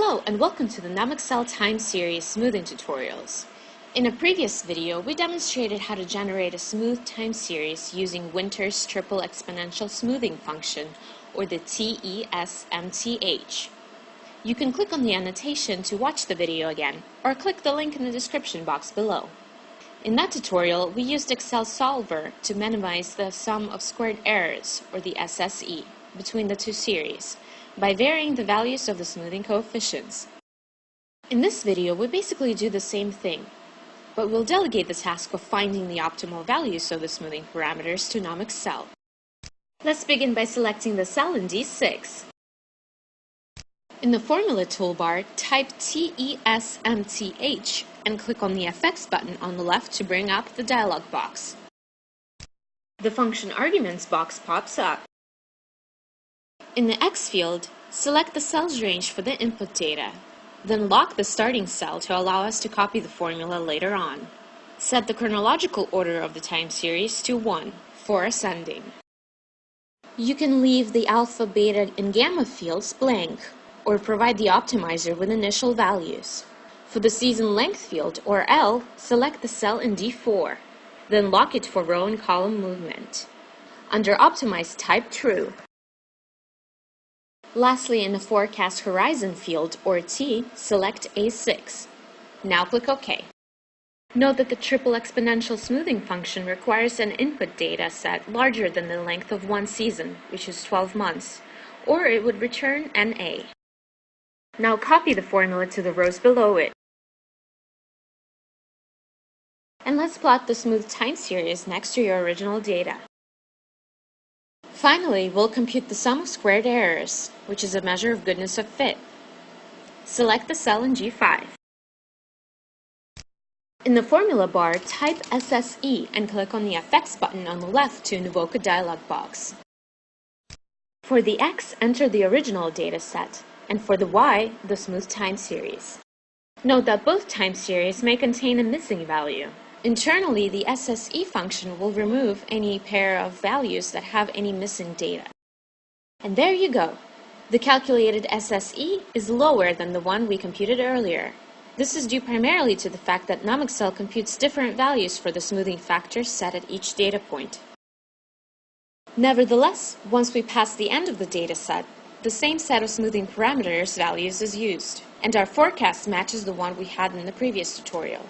Hello and welcome to the NumXL time series smoothing tutorials. In a previous video, we demonstrated how to generate a smooth time series using Winter's triple exponential smoothing function, or the TESMTH. You can click on the annotation to watch the video again, or click the link in the description box below. In that tutorial, we used Excel Solver to minimize the sum of squared errors, or the SSE, between the two series, by varying the values of the smoothing coefficients. In this video, we basically do the same thing, but we'll delegate the task of finding the optimal values of the smoothing parameters to NumXL. Let's begin by selecting the cell in D6. In the formula toolbar, type TESMTH and click on the FX button on the left to bring up the dialog box. The function arguments box pops up. In the X field, select the cell's range for the input data. Then lock the starting cell to allow us to copy the formula later on. Set the chronological order of the time series to 1 for ascending. You can leave the alpha, beta, and gamma fields blank, or provide the optimizer with initial values. For the season length field, or L, select the cell in D4. Then lock it for row and column movement. Under Optimize, type True. Lastly, in the Forecast Horizon field, or T, select A6. Now click OK. Note that the triple exponential smoothing function requires an input data set larger than the length of one season, which is 12 months, or it would return NA. Now copy the formula to the rows below it. And let's plot the smooth time series next to your original data. Finally, we'll compute the sum of squared errors, which is a measure of goodness of fit. Select the cell in G5. In the formula bar, type SSE and click on the FX button on the left to invoke a dialog box. For the X, enter the original data set, and for the Y, the smooth time series. Note that both time series may contain a missing value. Internally, the SSE function will remove any pair of values that have any missing data. And there you go. The calculated SSE is lower than the one we computed earlier. This is due primarily to the fact that NumXL computes different values for the smoothing factors set at each data point. Nevertheless, once we pass the end of the data set, the same set of smoothing parameters values is used, and our forecast matches the one we had in the previous tutorial.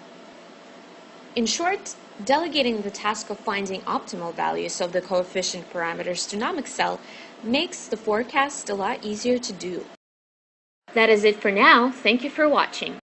In short, delegating the task of finding optimal values of the coefficient parameters to NumXL makes the forecast a lot easier to do. That is it for now. Thank you for watching.